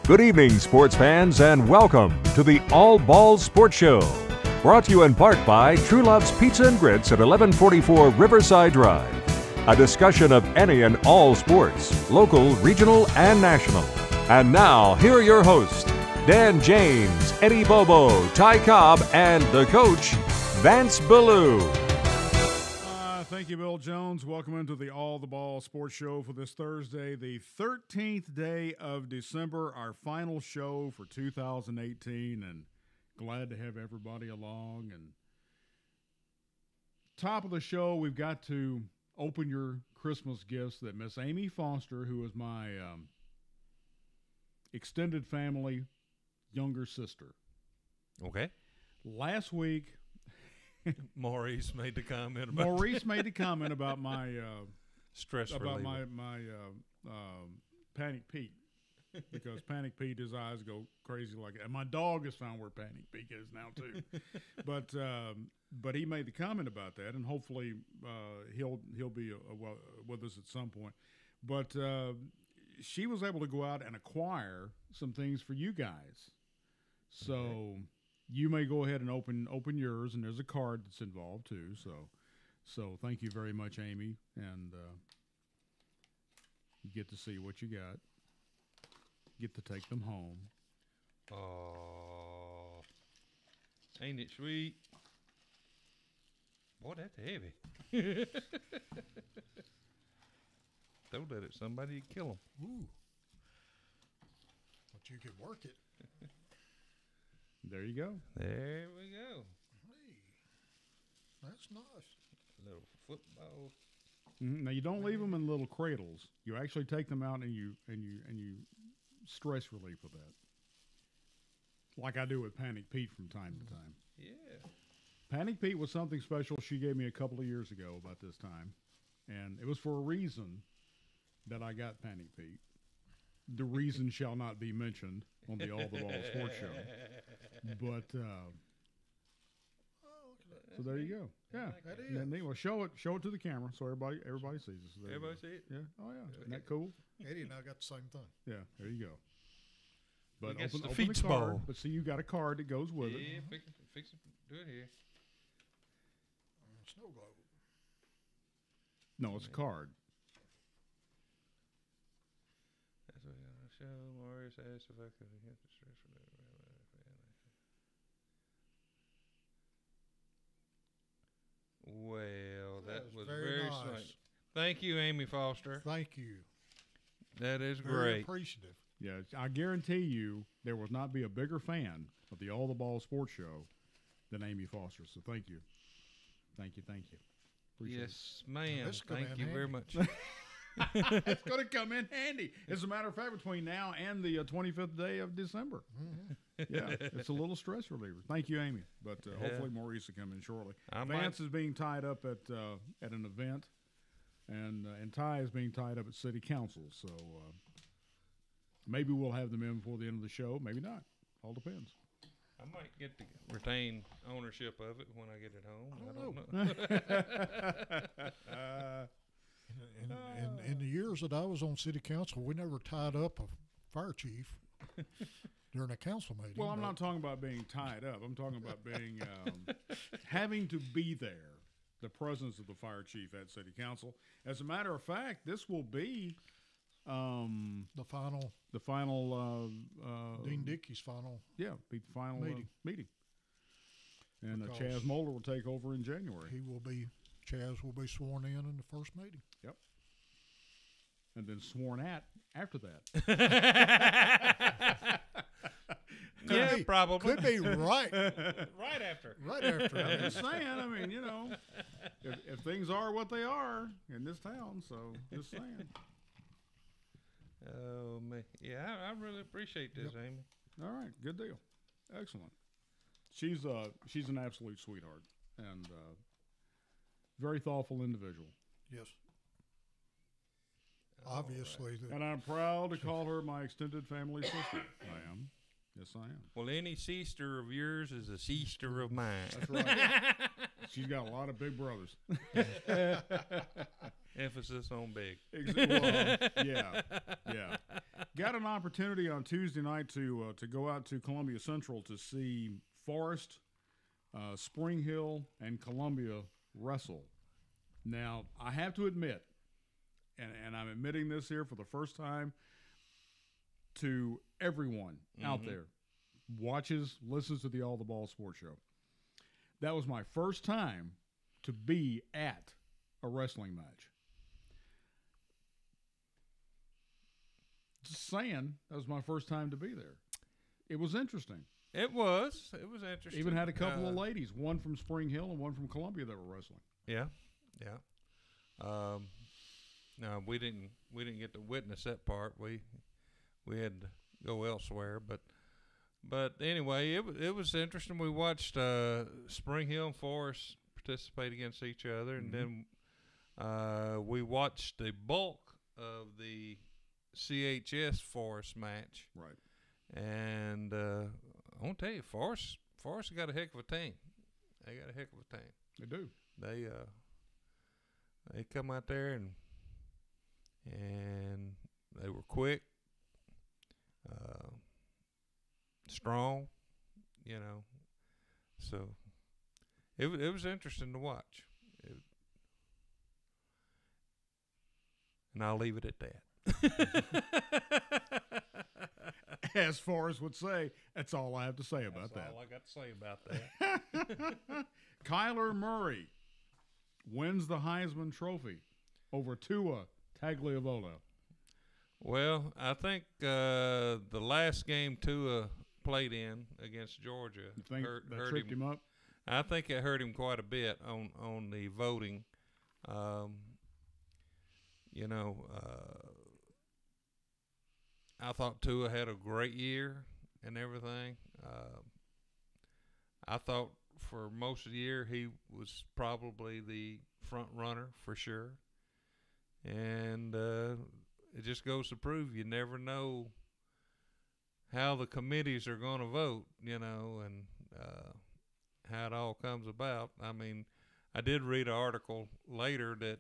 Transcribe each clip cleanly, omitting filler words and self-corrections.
Good evening, sports fans, and welcome to the All Balls Sports Show. Brought to you in part by Truelove's Pizza and Grits at 1144 Riverside Drive. A discussion of any and all sports, local, regional, and national. And now, here are your hosts, Dan James, Eddie Bobo, Ty Cobb, and the coach, Vance Ballou. Thank you, Bill Jones. Welcome into the All the Ball Sports Show for this Thursday, the 13th day of December, our final show for 2018, and glad to have everybody along. And top of the show, we've got to open your Christmas gifts that Miss Amy Foster, who is my extended family younger sister. Okay. Last week, Maurice made the comment about my stress about reliever. my Panic Pete, because Panic Pete, his eyes go crazy like that. And my dog has found where Panic Pete is now too. But he made the comment about that, and hopefully he'll be with us at some point. But she was able to go out and acquire some things for you guys, so. Okay. You may go ahead and open yours, and there's a card that's involved too. So thank you very much, Amy, and you get to see what you got. Get to take them home. Oh, ain't it sweet? Boy, that's heavy. Throw that at somebody, you'd kill them. Ooh, but you could work it. There you go. There we go. Hey, that's nice. Little football. Mm-hmm. Now you don't leave them in little cradles. You actually take them out and you stress relief with that, like I do with Panic Pete from time to time. Yeah. Panic Pete was something special she gave me a couple of years ago about this time, and it was for a reason that I got Panic Pete. The reason shall not be mentioned on the All the Ball Sports Show. But so there you go. Yeah, that is. And then, well, show it to the camera so everybody sees it. So Everybody see it? Yeah. Oh yeah. Isn't that cool? Eddie and I got the same thing. Yeah. There you go. But It's open the the feet card. ball. But see, you got a card that goes with it. Yeah, fix it. Do it here. Snow globe. No, it's a card. That's what I'm going to show. Maurice asked if I could hit the stress reliever. Well, that was very nice. sweet. Thank you, Amy Foster. Thank you. That is Very great. appreciative. Yeah, I guarantee you there will not be a bigger fan of the All the Ball Sports Show than Amy Foster. So thank you. Thank you. Appreciate Yes, ma'am. this is gonna Thank be you very handy. much. It's going to come in handy. As a matter of fact, between now and the 25th day of December. Mm-hmm. Yeah, it's a little stress reliever. Thank you, Amy. But hopefully Maurice will come in shortly. Vance is being tied up at an event, and Ty is being tied up at City Council. So maybe we'll have them in before the end of the show. Maybe not. All depends. I might get to retain ownership of it when I get it home. I don't know. In the years that I was on city council, we never tied up a fire chief during a council meeting. Well, I'm not talking about being tied up. I'm talking about being having to be there, the presence of the fire chief at City Council. As a matter of fact, this will be the final Dean Dickey's final. Yeah, be the final meeting. And Because Chaz Moeller will take over in January. Chaz will be sworn in the first meeting. Yep. And then sworn at after that. Yeah, probably. Could be right. Right after. Right after. I'm just saying, I mean, if things are what they are in this town, so just saying. Oh, man. Yeah, I really appreciate this, Amy. All right, good deal. Excellent. She's an absolute sweetheart and very thoughtful individual. Yes. Obviously. Right. And I'm proud to call her my extended family sister. I am. Yes, I am. Well, any sister of yours is a sister of mine. That's right. She's got a lot of big brothers. Emphasis on big. Well, yeah. Got an opportunity on Tuesday night to go out to Columbia Central to see Forest, Spring Hill, and Columbia wrestle. Now, I have to admit, and I'm admitting this here for the first time to everyone out there, listens to the All the Ball Sports Show. That was my first time to be at a wrestling match. Just saying, that was my first time to be there. It was interesting. It was interesting. Even had a couple of ladies, one from Spring Hill and one from Columbia, that were wrestling. Yeah. No, we didn't get to witness that part. We had to go elsewhere, but anyway, it was interesting. We watched Spring Hill and Forest participate against each other, and then we watched the bulk of the CHS Forest match. Right. And I want to tell you, Forest got a heck of a team. They got a heck of a team. They do. They come out there and they were quick, strong, So it was interesting to watch. And I'll leave it at that. As Forrest would say, that's all I have to say about that. That's all I got to say about that. Kyler Murray wins the Heisman Trophy over Tua Tagovailoa. Well, I think the last game Tua played in against Georgia hurt tripped him up. I think it hurt him quite a bit on the voting. I thought Tua had a great year and everything. I thought for most of the year he was probably the front runner for sure. And it just goes to prove you never know how the committees are going to vote, and how it all comes about. I mean, I did read an article later that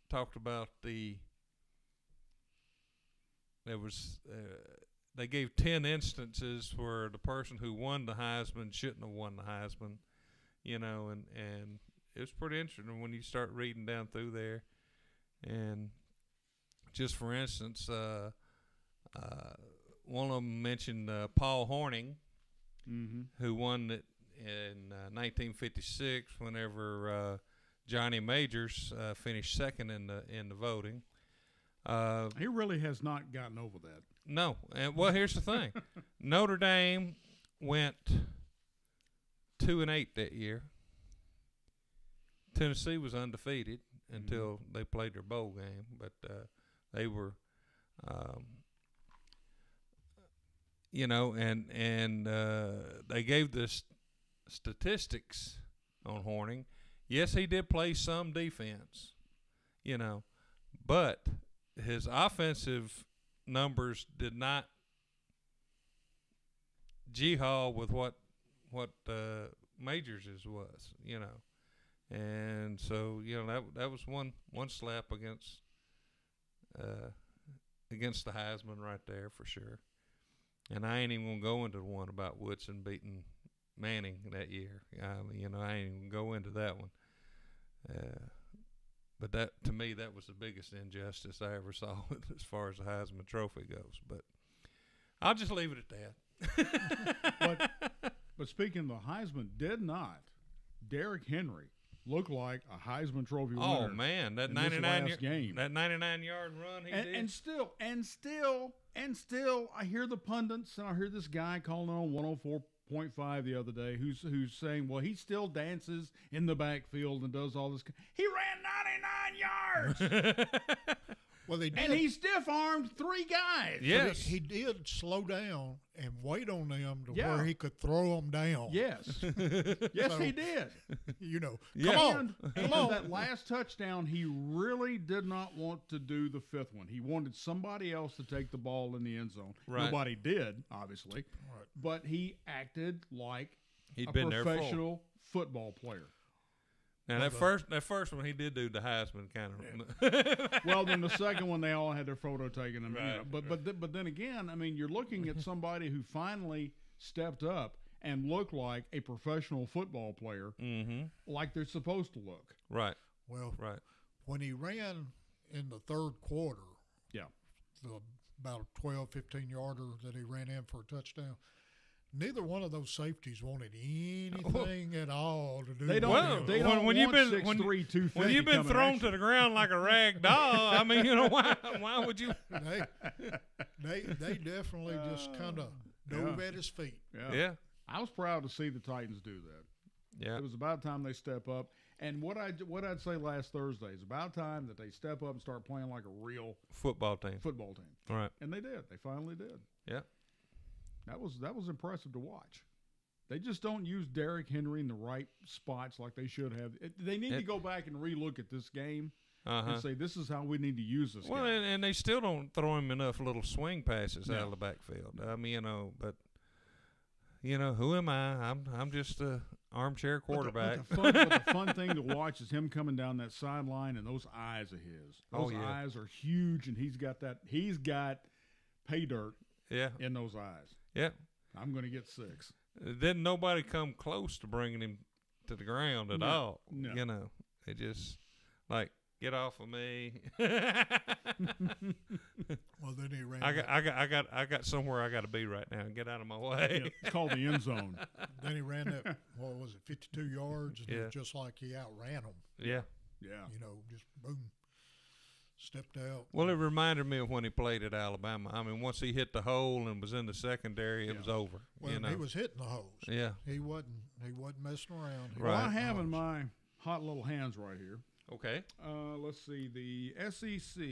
talked about they gave 10 instances where the person who won the Heisman shouldn't have won the Heisman, and it was pretty interesting when you start reading down through there. And just for instance, one of them mentioned Paul Hornung, who won it in 1956 whenever Johnny Majors finished second in the voting. He really has not gotten over that. No. And well, here's the thing. Notre Dame went 2-8 that year. Tennessee was undefeated until they played their bowl game, but they were, and they gave the statistics on Horning. Yes, he did play some defense, but his offensive numbers did not G-haul with what Majors' was, And so, that was one slap against the Heisman right there for sure. And I ain't even going to go into the one about Woodson beating Manning that year. I ain't even going to go into that one. But that, to me, that was the biggest injustice I ever saw as far as the Heisman Trophy goes. But I'll just leave it at that. But speaking of the Heisman, did not Derrick Henry look like a Heisman Trophy winner? Oh man, that 99-yard run he did. And still, I hear the pundits, and I hear this guy calling on 104.5 the other day, who's saying, well, he still dances in the backfield and does all this. He ran 99 yards. Well, they did. And he stiff-armed 3 guys. Yes. He did slow down and wait on them to where he could throw them down. Yes. Yes, so, he did. Come on. That last touchdown, he really did not want to do the 5th one. He wanted somebody else to take the ball in the end zone. Right. Nobody did, obviously. Right. But he acted like He'd a been professional football player. Now that first one he did do the Heisman kind of. Well, then the second one they all had their photo taken. I mean, Right. But then again, I mean, you're looking at somebody who finally stepped up and looked like a professional football player, like they're supposed to look. Right. Well, Right. when he ran in the third quarter, about a 12, 15-yarder that he ran in for a touchdown, neither one of those safeties wanted anything at all to do They with don't. him. They don't when you've want been 6'3", 250 when you've been coming thrown at to you. the ground like a rag doll, I mean, why would you? They definitely just kind of dove at his feet. Yeah. I was proud to see the Titans do that. Yeah. It was about time they step up. And what I'd say last Thursday is about time that they step up and start playing like a real Football team. Right. And they did. They finally did. Yeah. That was impressive to watch. They just don't use Derrick Henry in the right spots like they should have. They need to go back and relook at this game and say, this is how we need to use this Well, guy. and they still don't throw him enough little swing passes out of the backfield. I mean, but who am I? I'm just a armchair quarterback. But the fun thing to watch is him coming down that sideline and those eyes of his. Those eyes are huge, and he's got pay dirt in those eyes. Yeah. I'm going to get 6. Didn't nobody come close to bringing him to the ground at all. No. They just like, get off of me. Well, then he ran. I got somewhere I got to be right now. Get out of my way. Yeah, it's called the end zone. Then he ran that. What was it? 52 yards, and it was just like he outran them. Yeah. Yeah. Just boom, stepped out. Well, it reminded me of when he played at Alabama. I mean, once he hit the hole and was in the secondary, it was over. Well, he was hitting the holes. Yeah. He wasn't messing around. Well, I have in my hot little hands right here. Okay. Let's see. The SEC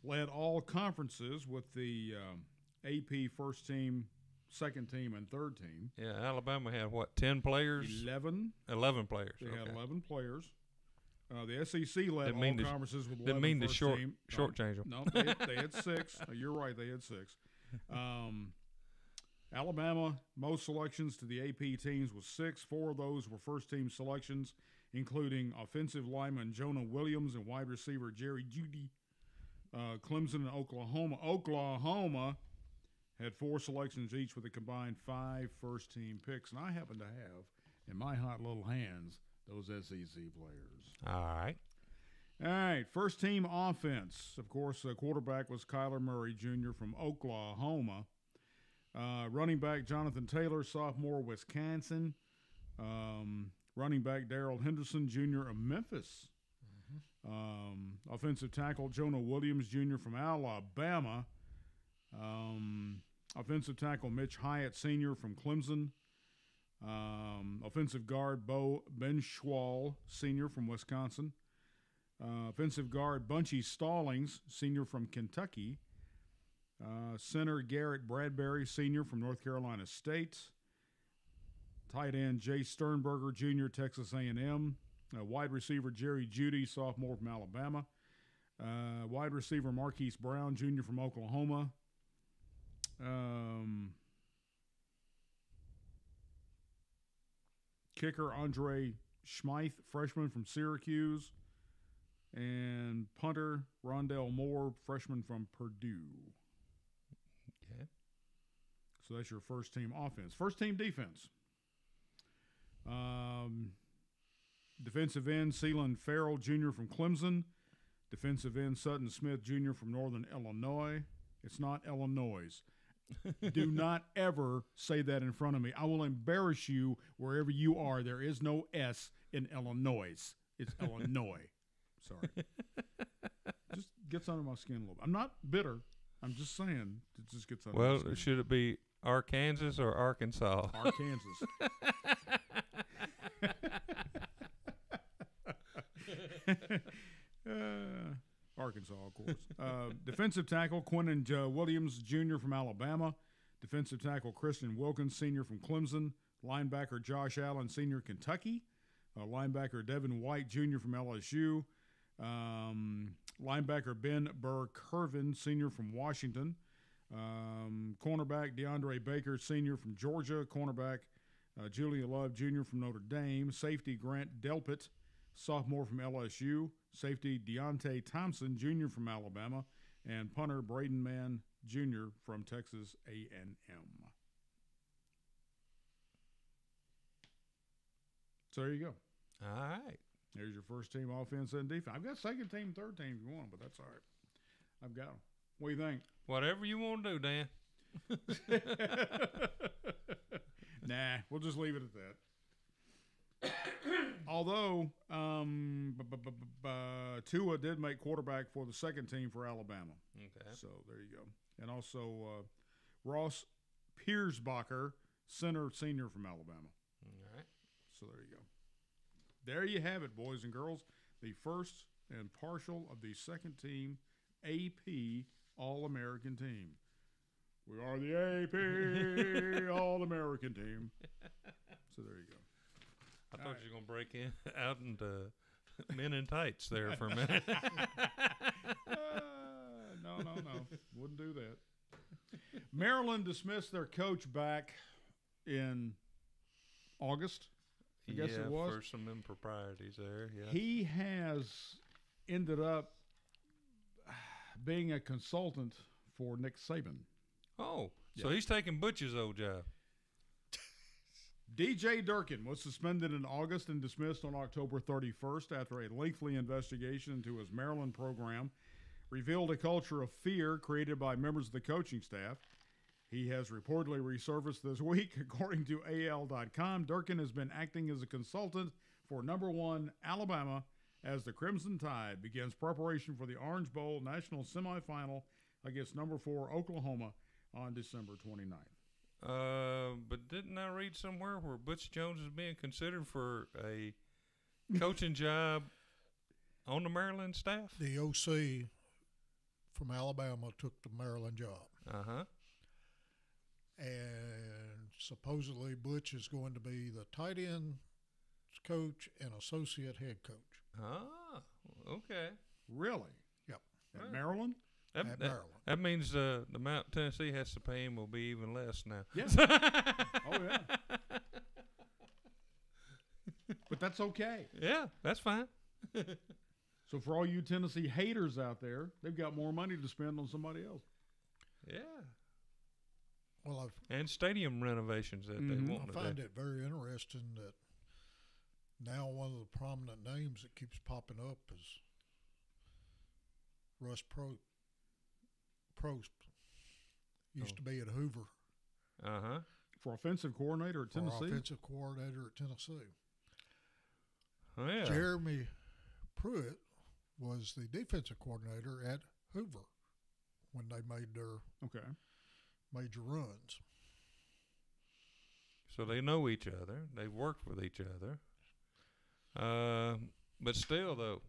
led all conferences with the AP first team, second team, and third team. Yeah, Alabama had, 10 players? 11. 11 players. They had 11 players. The SEC led all conferences with 11 Didn't mean to first team. shortchange them. No, they had 6. You're right, they had 6. Alabama, most selections to the AP teams was 6. 4 of those were first-team selections, including offensive lineman Jonah Williams and wide receiver Jerry Jeudy. Clemson and Oklahoma. Oklahoma had 4 selections each with a combined 5 first-team picks. And I happen to have, in my hot little hands, those SEC players. All right. All right, first-team offense. Of course, quarterback was Kyler Murray Jr. from Oklahoma. Running back Jonathan Taylor, sophomore, Wisconsin. Running back Darrell Henderson Jr. of Memphis. Offensive tackle Jonah Williams Jr. from Alabama. Offensive tackle Mitch Hyatt Sr. from Clemson. Offensive guard Bo Benschwal Sr. from Wisconsin. Offensive guard Bunchy Stallings Sr. from Kentucky. Center Garrett Bradbury Sr. from North Carolina State. Tight end Jay Sternberger Jr., Texas A&M. Wide receiver Jerry Jeudy, sophomore from Alabama. Wide receiver Marquise Brown Jr. from Oklahoma. Kicker Andre Schmeith, freshman from Syracuse. And punter Rondell Moore, freshman from Purdue. Okay. So that's your first-team offense. First-team defense. Defensive end Ceylon Farrell Jr. from Clemson. Defensive end Sutton Smith Jr. from Northern Illinois. It's not Illinois. Do not ever say that in front of me. I will embarrass you wherever you are. There is no S in Illinois. It's Illinois. Sorry. Just gets under my skin a little bit. I'm not bitter. I'm just saying it just gets under my skin. Should it be Arkansas or Arkansas? Arkansas. Arkansas, of course. Defensive tackle Quinnen Williams Jr. from Alabama. Defensive tackle Christian Wilkins Sr. from Clemson. Linebacker Josh Allen Sr. Kentucky. Linebacker Devin White Jr. from LSU. Linebacker Ben Burr-Kirven Sr. from Washington. Cornerback DeAndre Baker Sr. from Georgia. Cornerback Julian Love Jr. from Notre Dame. Safety Grant Delpit, sophomore from LSU. Safety Deontay Thompson Jr. from Alabama. And punter Braden Mann Jr. from Texas A&M. So there you go. All right. There's your first team offense and defense. I've got second team, third team if you want, but that's all right. I've got them. What do you think? Whatever you want to do, Dan. Nah, we'll just leave it at that. Although Tua did make quarterback for the second team for Alabama. Okay. So there you go. And also Ross Piersbacher, senior from Alabama. All right. So there you go. There you have it, boys and girls. The first and partial of the second team AP All-American team. We are the AP All-American team. So there you go. I thought you were going to break out into men in tights there for a minute. No. Wouldn't do that. Maryland dismissed their coach back in August. I guess it was. For some improprieties there, yeah. He has ended up being a consultant for Nick Saban. Oh, so he's taking Butch's old job. DJ Durkin was suspended in August and dismissed on October 31st after a lengthy investigation into his Maryland program revealed a culture of fear created by members of the coaching staff. He has reportedly resurfaced this week. According to AL.com, Durkin has been acting as a consultant for number 1 Alabama as the Crimson Tide begins preparation for the Orange Bowl National Semifinal against number 4 Oklahoma on December 29th. But didn't I read somewhere where Butch Jones is being considered for a coaching job on the Maryland staff? The OC from Alabama took the Maryland job. Uh-huh. And supposedly Butch is going to be the tight end coach and associate head coach. Ah, okay. Really? Yep. At Maryland? At Maryland. That means the amount Tennessee has to pay him will be even less now. Yeah. Oh, yeah. But that's okay. Yeah, that's fine. So for all you Tennessee haters out there, they've got more money to spend on somebody else. Yeah. Well, and stadium renovations that they want to do. I find it very interesting that now one of the prominent names that keeps popping up is Russ Prost. Used to be at Hoover. Uh-huh. For offensive coordinator at Tennessee? For offensive coordinator at Tennessee. Oh, yeah. Jeremy Pruitt was the defensive coordinator at Hoover when they made their major runs. So they know each other. They've worked with each other. But still, though,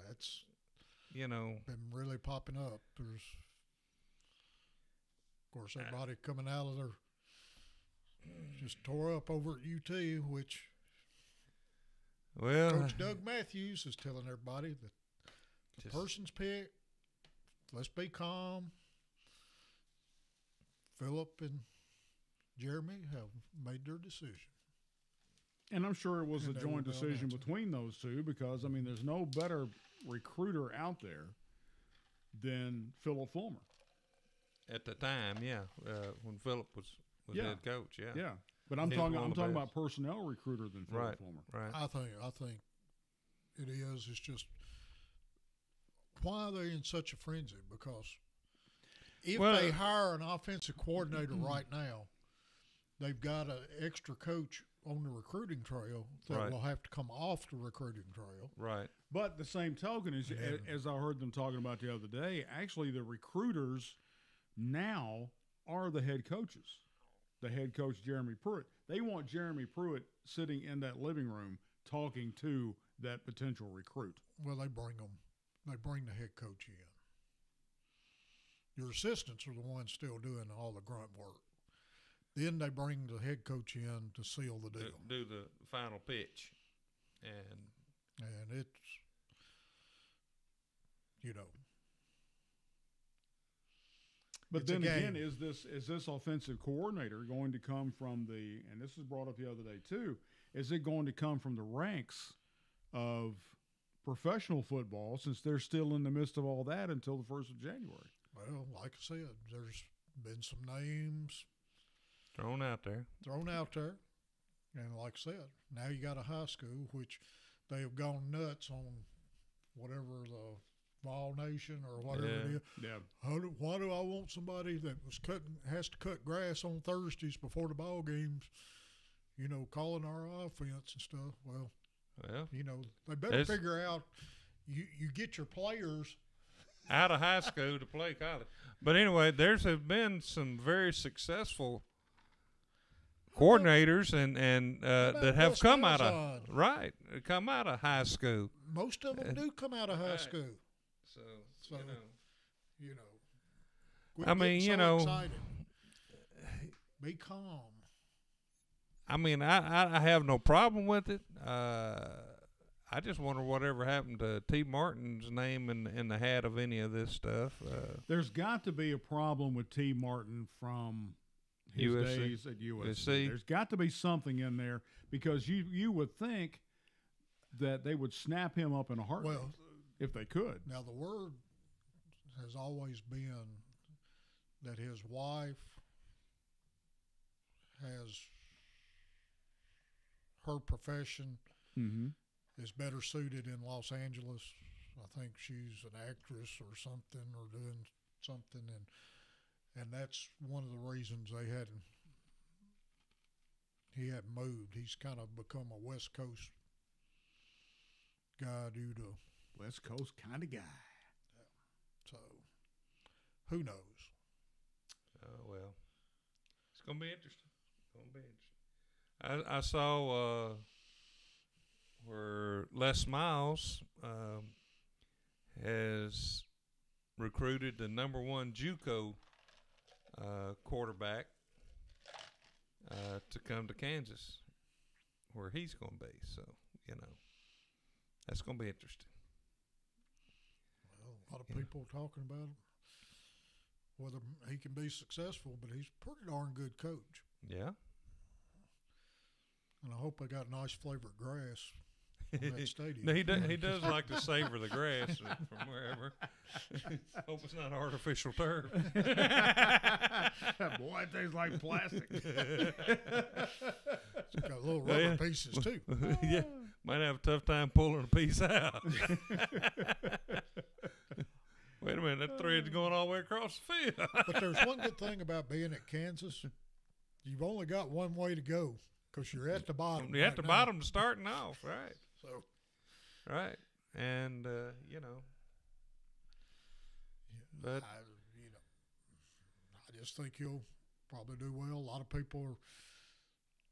that's been really popping up. There's, of course, everybody coming out of their just tore up over at UT, which Coach Doug Matthews is telling everybody that the person's picked. Let's be calm. Philip and Jeremy have made their decision. And I'm sure it was a joint decision between those two because, I mean, there's no better recruiter out there than Philip Fulmer. At the time, yeah, when Philip was head coach, yeah. Yeah, but I'm talking about personnel recruiter than Philip Fulmer. Right. I think it is. It's just why are they in such a frenzy? Because if they hire an offensive coordinator right now, they've got an extra coach on the recruiting trail that will have to come off the recruiting trail. Right. But the same token is, as I heard them talking about the other day, actually the recruiters now are the head coaches. The head coach, Jeremy Pruitt. They want Jeremy Pruitt sitting in that living room talking to that potential recruit. Well, they bring the head coach in. Your assistants are the ones still doing all the grunt work. Then they bring the head coach in to seal the deal. Do the final pitch. And it's, But then again, is this offensive coordinator going to come from and this was brought up the other day too, is it going to come from the ranks of professional football, since they're still in the midst of all that until the 1st of January? Well, like I said, there's been some names thrown out there. And like I said, now you got a high school, which they have gone nuts on whatever the Vol Nation or whatever it is. Yeah. Why do I want somebody that has to cut grass on Thursdays before the ball games, calling our offense and stuff? Well, they better figure out you get your players out of high school to play college. But anyway, there's have been some very successful coordinators and that have come out of high school. Most of them do come out of high school. So I mean, excited. Be calm. I mean, I have no problem with it. I just wonder whatever happened to T. Martin's name in the hat of any of this stuff. There's got to be a problem with T. Martin from his USC. days at USC. There's got to be something in there, because you would think that they would snap him up in a heartbeat if they could. Now, the word has always been that his wife has her profession is better suited in Los Angeles. I think she's an actress or something, or doing something, and that's one of the reasons he hadn't moved. He's kind of become a West Coast guy due to West Coast kind of guy. So, who knows? Oh, well. It's going to be interesting. I saw where Les Miles has recruited the number 1 JUCO quarterback to come to Kansas, where he's going to be. So, that's going to be interesting. Well, a lot of people talking about him, whether he can be successful, but he's a pretty darn good coach. Yeah. And I hope they got nice flavored grass on that stadium. No, he does like to savor the grass from wherever. Hope it's not artificial turf. Boy, it tastes like plastic. It's got little rubber pieces too. Yeah, might have a tough time pulling a piece out. Wait a minute, that thread's going all the way across the field. But there's one good thing about being at Kansas. You've only got one way to go, because you're at the bottom. You're at the bottom starting off, right? So, right, and but I just think he'll probably do well. A lot of people are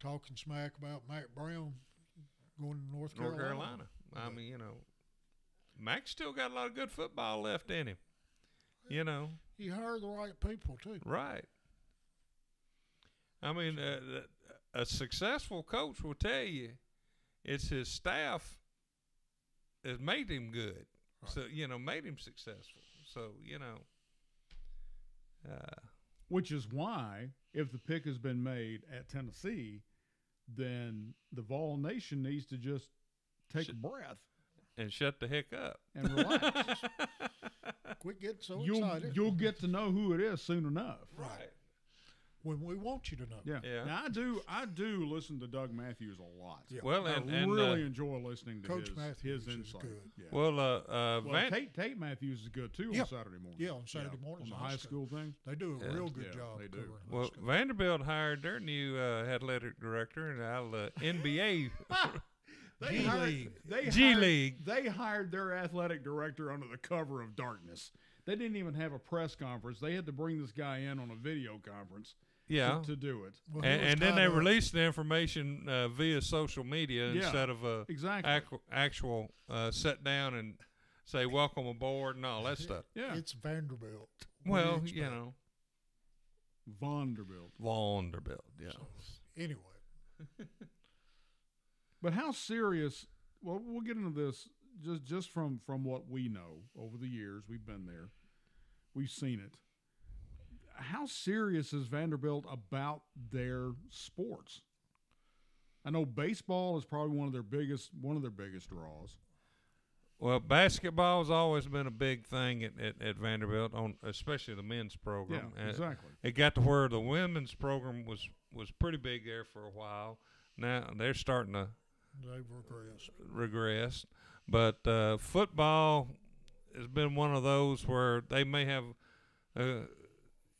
talking smack about Mac Brown going to North Carolina. I mean, Mac's still got a lot of good football left in him. He hired the right people too. Right. I mean, a successful coach will tell you it's his staff has made him good. Right. So, made him successful. So, which is why, if the pick has been made at Tennessee, then the Vol Nation needs to just take a breath. And shut the heck up. And relax. Quit getting so excited. You'll get to know who it is soon enough. Right. When we want you to know. Yeah. Now, I do listen to Doug Matthews a lot. Yeah. Well, I really enjoy listening to Coach his Matthews insight. Is good. Yeah. Well, Tate Matthews is good too on Saturday morning. Yeah, on Saturday mornings. On the high school thing. They do a real good job. They do. Well, Vanderbilt hired their new athletic director out of the NBA. G League. They hired their athletic director under the cover of darkness. They didn't even have a press conference. They had to bring this guy in on a video conference. Yeah, to do it. Well, and then they released the information via social media instead of actual sit down and say welcome aboard and all that stuff. Yeah, it's Vanderbilt. Well, Vanderbilt. Yeah. So, anyway, but how serious? Well, we'll get into this just from what we know over the years. We've been there. We've seen it. how serious is Vanderbilt about their sports? I know baseball is probably one of their biggest draws. Well, basketball has always been a big thing at Vanderbilt, especially the men's program. Yeah, exactly. It got to where the women's program was pretty big there for a while. Now they're starting to regress. But football has been one of those where they may have, and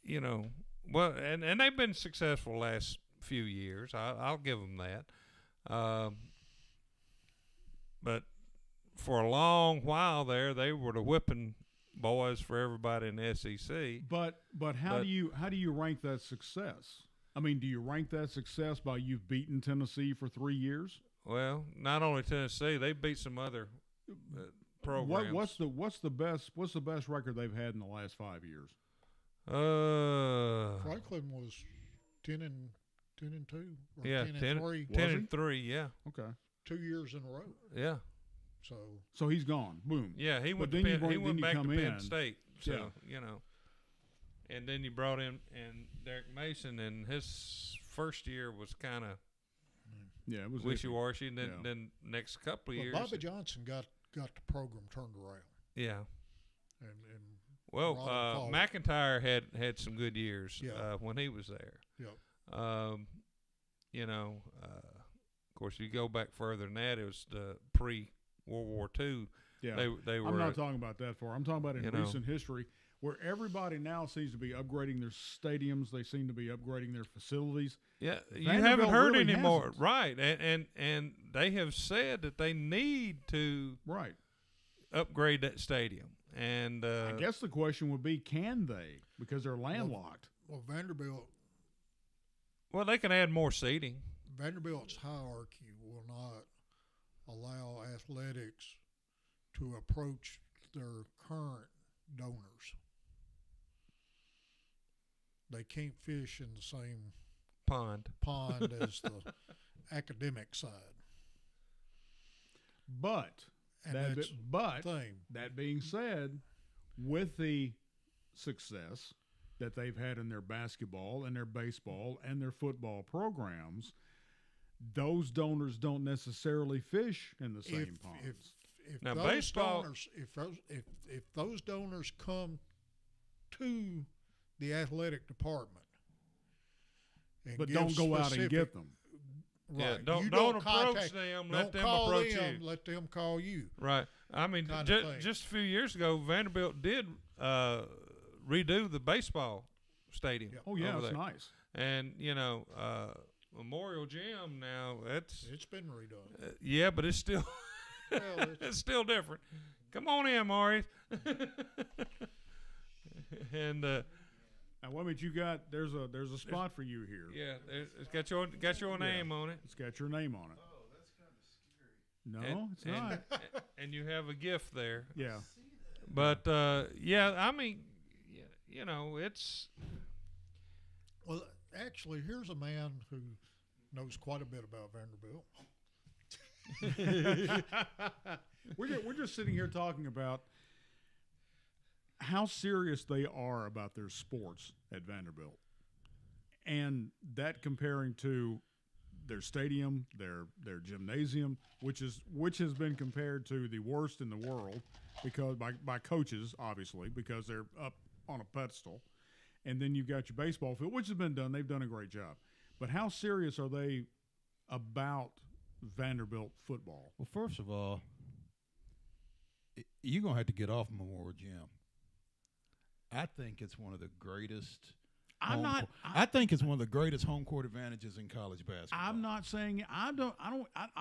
they've been successful last few years. I'll give them that. But for a long while there, they were the whipping boys for everybody in the SEC. But how do you rank that success? I mean, do you rank that success by you've beaten Tennessee for 3 years? Well, not only Tennessee, they beat some other programs. What's the best record they've had in the last 5 years? Franklin was 10-2. Yeah, 10-3. Yeah. Okay. 2 years in a row. Yeah. So he's gone. Boom. Yeah, he went back to Penn State. So and then you brought in Derek Mason, and his first year was kind of it was wishy-washy. And then next couple of years, Bobby Johnson got the program turned around. Yeah. And McIntyre had some good years when he was there. Yep. Of course, you go back further than that, it was the pre-World War II. Yeah, they were. I'm not talking about that far. I'm talking about in recent history, where everybody now seems to be upgrading their stadiums. They seem to be upgrading their facilities. Yeah, you haven't heard anymore, right? And they have said that they need to upgrade that stadium. And I guess the question would be, can they? Because they're landlocked. Well, Vanderbilt. Well, they can add more seating. Vanderbilt's hierarchy will not allow athletics to approach their current donors. They can't fish in the same pond as the academic side. But that being said, with the success that they've had in their basketball and their baseball and their football programs, those donors don't necessarily fish in the same ponds. If those donors come to the athletic department, but don't go out and get them. Right. Yeah, don't approach them. Let them approach you. Let them call you. Right. I mean, just a few years ago, Vanderbilt did redo the baseball stadium. Oh yeah, it's nice. And Memorial Gym now it's been redone. Yeah, but it's still it's still different. Come on in, Maurice. And now, what minute you got? There's a spot for you here. Yeah, it's got your name on it. It's got your name on it. Oh, that's kind of scary. No, it's not. And you have a gift there. Yeah. But I mean, it's. Well, actually, here's a man who knows quite a bit about Vanderbilt. We're just sitting here talking about how serious they are about their sports at Vanderbilt, and that comparing to their stadium, their gymnasium, which has been compared to the worst in the world because by coaches, obviously, because they're up on a pedestal. And then you've got your baseball field, which has been done. They've done a great job. But how serious are they about Vanderbilt football? Well, first of all, you're going to have to get off Memorial Gym. I think it's one of the greatest. I think it's one of the greatest home court advantages in college basketball. I'm not saying I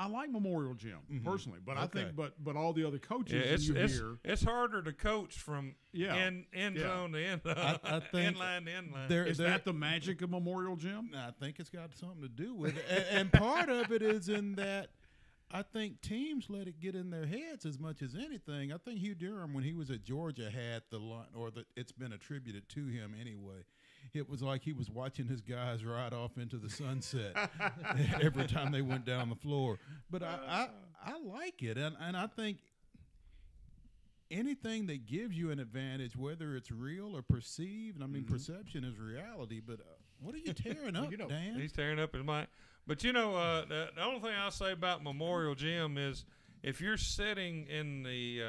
like Memorial Gym personally, but I think but all the other coaches it's harder to coach from end zone to end I think end line to end line. Is that the magic of Memorial Gym? I think it's got something to do with it, and part of it is in that. I think teams let it get in their heads as much as anything. I think Hugh Durham, when he was at Georgia, had the line, it's been attributed to him anyway. It was like he was watching his guys ride off into the sunset every time they went down the floor. But I like it, and I think anything that gives you an advantage, whether it's real or perceived. I mean, perception is reality. But what are you tearing up, Dan? He's tearing up his mind. But the only thing I'll say about Memorial Gym is if you're sitting in the,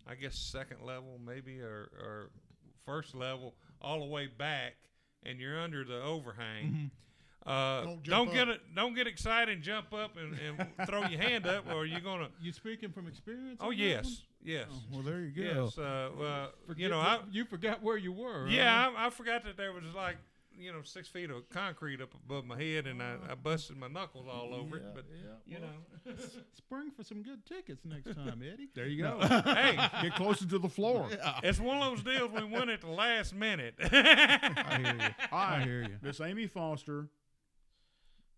I guess second level maybe or first level all the way back, and you're under the overhang. Don't get excited and jump up and throw your hand up, or you're gonna. You speaking from experience? Oh yes. Oh, well, there you go. Yes. You forgot where you were. Yeah, right? I forgot that there was 6 feet of concrete up above my head, and I busted my knuckles all over it. But spring for some good tickets next time, Eddie. There you go. Hey, get closer to the floor. It's one of those deals we win at the last minute. I hear you. Miss Amy Foster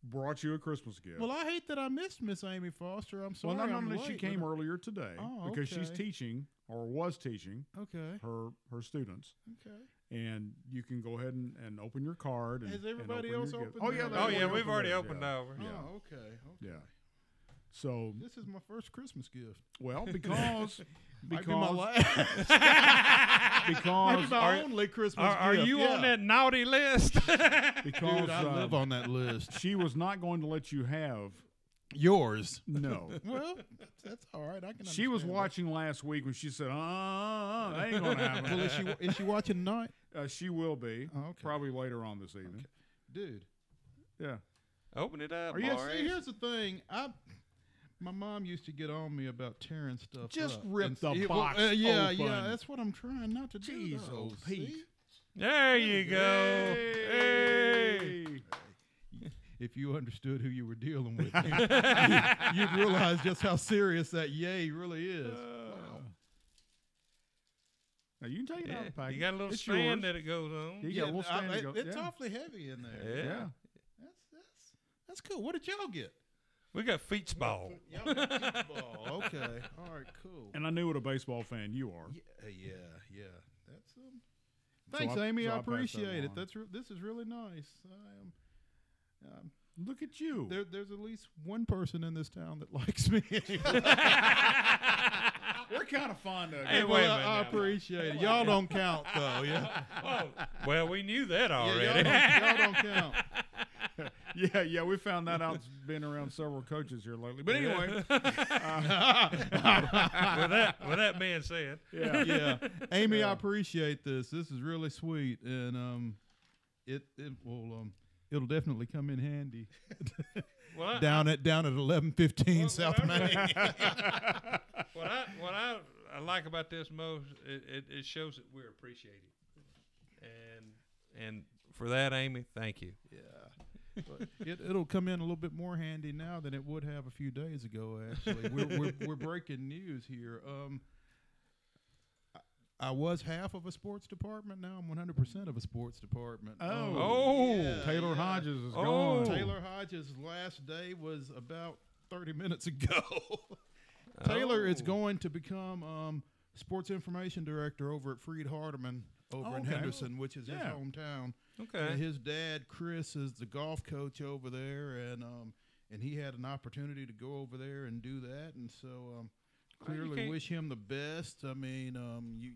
brought you a Christmas gift. Well, I hate that I missed Miss Amy Foster. I'm sorry. Well, I'm late, she came earlier today because she's teaching or was teaching. Her students. Okay. And you can go ahead and open your card. Has everybody else opened? We've already opened over. Yeah. Oh, okay. Yeah. So this is my first Christmas gift. Well, because might be my last. because my only Christmas gift. Are you on that naughty list? Because dude, I live on that list. She was not going to let you have yours. No. Well, that's all right. I can. She was watching last week when she said, that ain't going to happen. Well, is she watching tonight? She will be. Oh, okay. Probably later on this evening. Okay. Dude. Yeah. Open it up. See, here's the thing. My mom used to get on me about tearing stuff Just up. rip the box yeah, open. Yeah, that's what I'm trying not to do. Jeez, though. Pete. See? There you go. Hey. If you understood who you were dealing with, you'd realize just how serious that yay really is. Wow. Now you can take it out of the package. You got a little stand that it goes on. Yeah, we'll stand it's awfully heavy in there. Yeah. That's cool. What did y'all get? We got feet ball. Y'all got feet ball. Okay. All right. Cool. And I knew what a baseball fan you are. Yeah. That's Thanks, Amy. I appreciate it. This is really nice. Look at you. There's at least one person in this town that likes me. We're kind of fond of you. Hey, wait a minute. I appreciate it. Y'all don't count, though. Yeah. Oh, well, we knew that already. Y'all don't count. Yeah, we found that out being around several coaches here lately. But anyway, with that being said, yeah, Amy, I appreciate this. This is really sweet, and it'll definitely come in handy. Well, down at 1115 South Main. What I like about this most, it shows that we're appreciated, and for that, Amy, thank you. Yeah. But it'll come in a little bit more handy now than it would have a few days ago. Actually, we're breaking news here. I was half of a sports department. Now I'm 100% of a sports department. Taylor Hodges is gone. Taylor Hodges' last day was about 30 minutes ago. Taylor is going to become sports information director over at Freed Hardeman over in Henderson, which is his hometown. Okay. And his dad, Chris, is the golf coach over there, and he had an opportunity to go over there and do that, and so clearly wish him the best. I mean,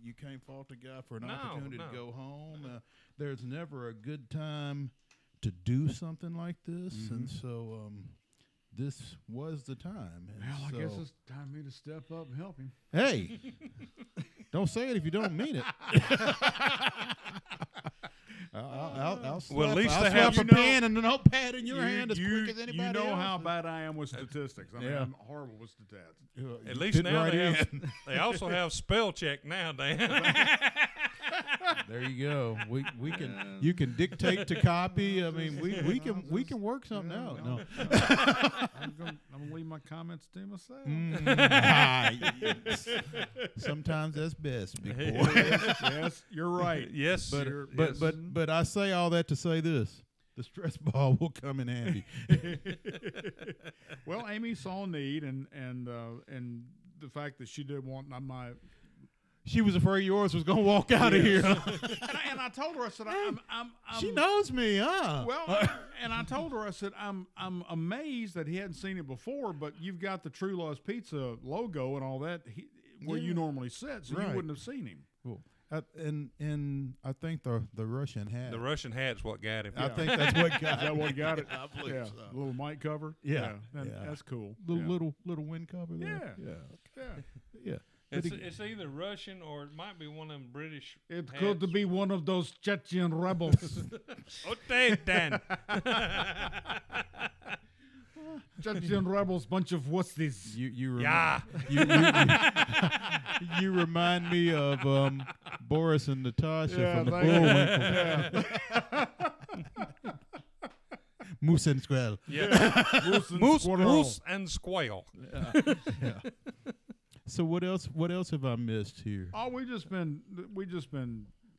you can't fault a guy for an opportunity to go home. There's never a good time to do something like this, and so this was the time. And well, I guess it's time for me to step up and help him. Hey, don't say it if you don't mean it. I'll slap, well, at least I'll they slap have a pen and a notepad in your hand as quick as anybody You know else. how bad I am with statistics. I mean, I'm horrible with statistics. At least now they also have spell check now, Dan. There you go. We can you can dictate to copy. I mean, we can work something out. No. I'm gonna leave my comments to myself. Yes. Sometimes that's best, big boy. Yes, you're right. Yes, but I say all that to say this: the stress ball will come in handy. Well, Amy saw a need, and the fact that she did want my. She was afraid yours was going to walk out of here. and I told her, I said, I'm she knows me, huh? Well, and I told her, I said, I'm amazed that he hadn't seen it before, but you've got the Truelove Pizza logo and all that. where you normally sit, so you wouldn't have seen him. Cool. And I think the Russian hat. The Russian hat's what got him. I think that's what got Is that what got it? I believe so. A little mic cover. Yeah. That's cool. Little wind cover there. Yeah. It's either Russian or it might be one of them British. It hats. could be one of those Chechen rebels. Okay, then. Chechen rebels, bunch of wussies. You remind me of Boris and Natasha from the Bullwinkle. Moose and Squirrel. Yeah. Moose and Squirrel. Yeah. So what else have I missed here? Oh, we just been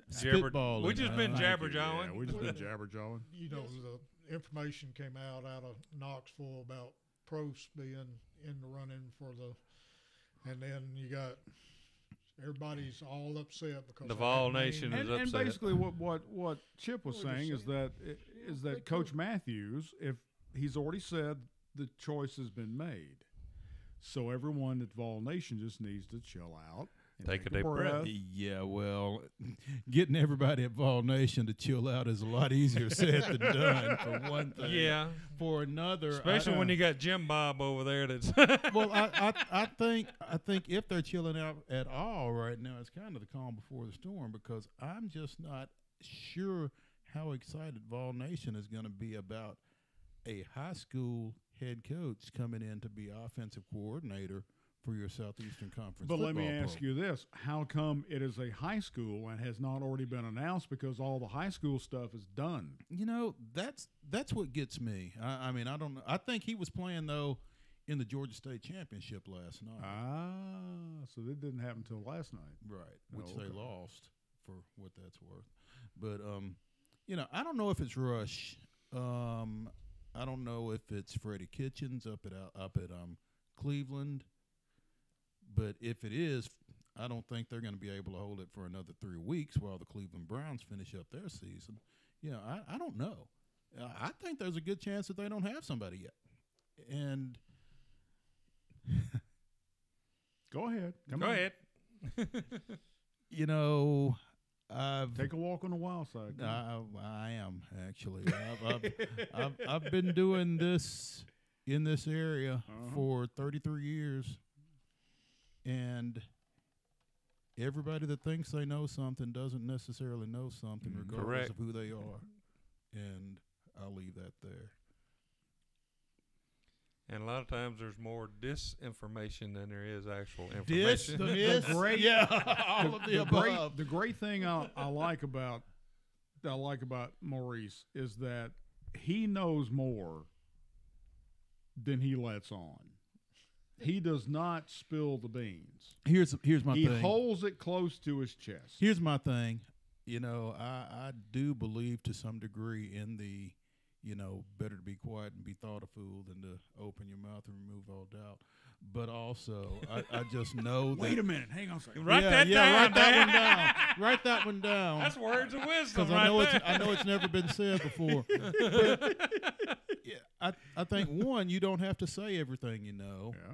Spitballing. We just been jabber-jawing. Yeah, we just been jabber-jawing. You know, the information came out of Knoxville about Prost being in the running for and then you got everybody's all upset because the Vol Nation is upset. And basically, what Chip was saying is that Coach Matthews, if he's already said the choice has been made, so everyone at Vol Nation just needs to chill out. Take a deep breath. Yeah, well, getting everybody at Vol Nation to chill out is a lot easier said than done, for one thing. Yeah. For another, especially when you got Jim Bob over there. That's well, I think if they're chilling out at all right now, it's kind of the calm before the storm, because I'm just not sure how excited Vol Nation is going to be about a high school head coach coming in to be offensive coordinator for your Southeastern Conference. But let me ask you this: how come it is a high school and has not already been announced? Because all the high school stuff is done. You know, that's what gets me. I mean, I don't know. I think he was playing though in the Georgia State Championship last night. So it didn't happen until last night, right? Which they lost, for what that's worth. But you know, I don't know if it's Rush. I don't know if it's Freddie Kitchens up at Cleveland. But if it is, I don't think they're going to be able to hold it for another 3 weeks while the Cleveland Browns finish up their season. You know, I don't know. I think there's a good chance that they don't have somebody yet. And go ahead. Go ahead. You know, take a walk on the wild side. I am actually. I've been doing this in this area for 33 years. And everybody that thinks they know something doesn't necessarily know something, regardless of who they are. And I'll leave that there. And a lot of times there's more disinformation than there is actual information. All of the above. The great thing I like about Maurice is that he knows more than he lets on. He does not spill the beans. Here's my thing. He holds it close to his chest. Here's my thing. You know, I do believe to some degree in the, you know, better to be quiet and be thought a fool than to open your mouth and remove all doubt. But also, I just know that. Wait a minute. Hang on a second. Write that down. Write that one down. That's words of wisdom. Because I know it's never been said before. But, yeah, I think, one, you don't have to say everything you know. Yeah.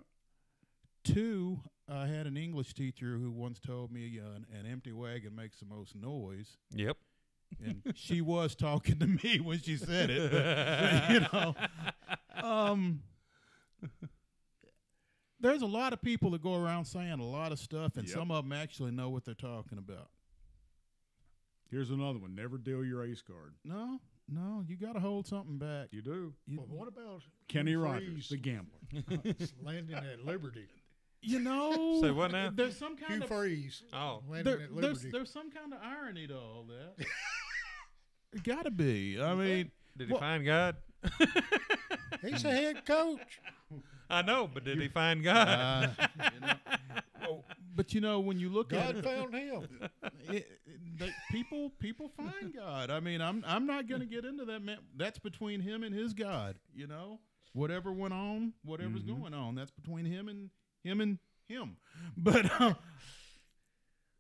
Two, I had an English teacher who once told me an empty wagon makes the most noise. Yep. And she was talking to me when she said it. But, you know, there's a lot of people that go around saying a lot of stuff, and some of them actually know what they're talking about. Here's another one. Never deal your ace card. No, you got to hold something back. You do. Well, what about Kenny Rogers, the gambler? Landing at Liberty. You know, say what now? There's some kind Hugh of Freeze. Oh, landing at Liberty. There's some kind of irony to all that. It got to be. I mean, did he find God? He's a head coach. I know, but did he find God? But you know, when you look at God found him. People find God. I mean, I'm not going to get into that. Man, that's between him and his God. You know, whatever went on, whatever's going on, that's between him and him. But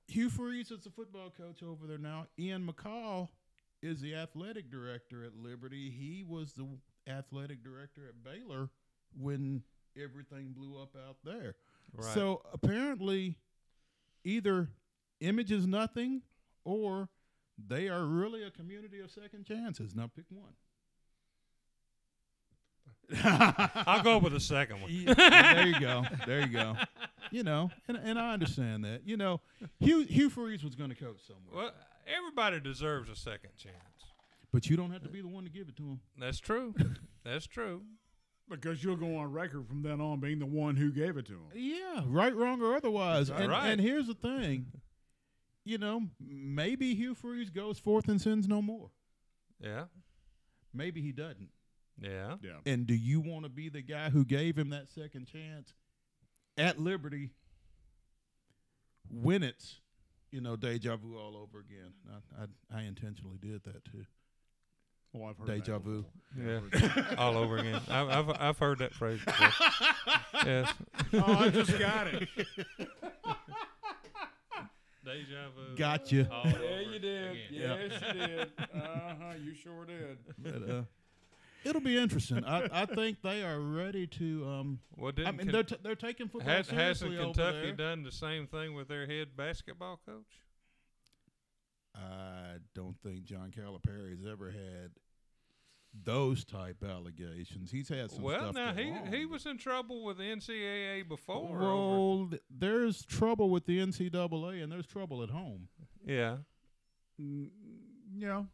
Hugh Freeze is the football coach over there now. Ian McCall is the athletic director at Liberty. He was the athletic director at Baylor when everything blew up out there. Right. So apparently either image is nothing or they are really a community of second chances. Now pick one. I'll go with the second one. There you go. There you go. You know, and I understand that. You know, Hugh Freeze was going to coach somewhere. Well, everybody deserves a second chance. But you don't have to be the one to give it to him. That's true. That's true. Because you'll go on record from then on being the one who gave it to him. Yeah, right, wrong, or otherwise. Right. And here's the thing. You know, maybe Hugh Freeze goes forth and sins no more. Yeah. Maybe he doesn't. Yeah. Yeah. And do you want to be the guy who gave him that second chance at Liberty when it's, you know, deja vu all over again? I intentionally did that too. Well, I've heard Deja that vu. Yeah. All over again. I've heard that phrase before. Yes. Oh, I just got it. Deja vu. Gotcha. All Yeah, over you did. again. Yes, you did. You sure did. But, it'll be interesting. I think they are ready to. Well, I mean, they're taking football seriously hasn't over Kentucky there. done the same thing with their head basketball coach? I don't think John Calipari's ever had those type allegations. He's had some Well, stuff. now go wrong. he was in trouble with the NCAA before. Well, there's trouble with the NCAA, and there's trouble at home. Yeah. Yeah.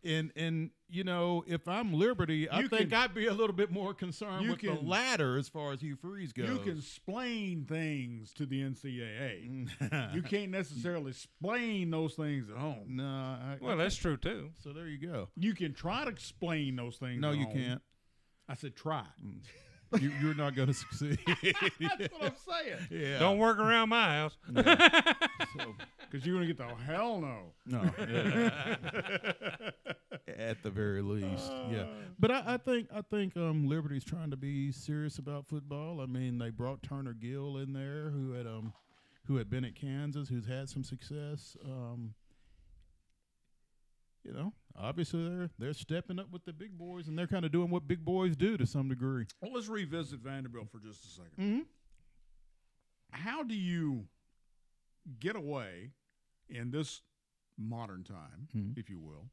And you know, if I'm Liberty, I think I'd be a little bit more concerned with the latter as far as Hugh Freeze goes. You can explain things to the NCAA. You can't necessarily explain those things at home. No. Well, that's true too. So there you go. You can try to explain those things. No, at you home. can't. I said try. You're not going to succeed. That's what I'm saying. Yeah. Don't work around my house. Because you're going to get the hell no. No. At the very least, yeah. But I think Liberty's trying to be serious about football. I mean, they brought Turner Gill in there, who had been at Kansas, who's had some success. You know, obviously they're stepping up with the big boys, and they're kind of doing what big boys do to some degree. Well, let's revisit Vanderbilt for just a second. Mm-hmm. How do you get away in this modern time, if you will,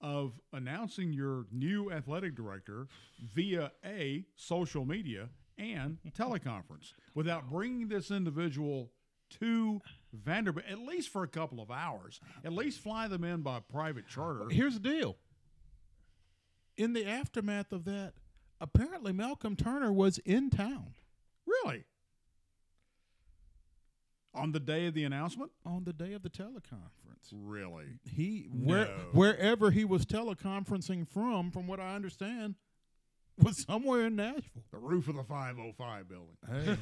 of announcing your new athletic director via a social media and teleconference without bringing this individual to Vanderbilt, at least for a couple of hours? At least fly them in by private charter. Here's the deal. In the aftermath of that, apparently Malcolm Turner was in town. Really? On the day of the announcement? On the day of the teleconference. Really? Wherever he was teleconferencing from what I understand, was somewhere in Nashville. The roof of the 505 building. Hey.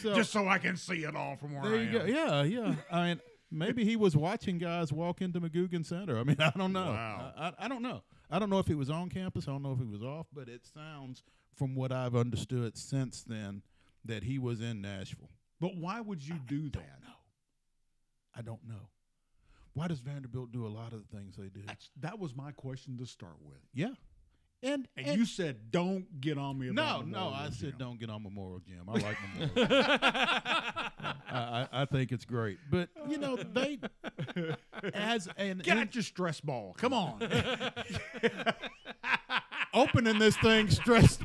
Just so I can see it all from where there I you am. go. Yeah. I mean, maybe he was watching guys walk into McGugin Center. I mean, I don't know. Wow. I don't know. I don't know if he was on campus. I don't know if he was off, but it sounds, from what I've understood since then, that he was in Nashville. But why would you do that? I don't know. Why does Vanderbilt do a lot of the things they do? That was my question to start with. Yeah. And you said, don't get on me about I said don't get on Memorial Gym. I like Memorial Gym. I think it's great. But, you know, they, as an... Get out your stress ball. Come on. Opening this thing stressed.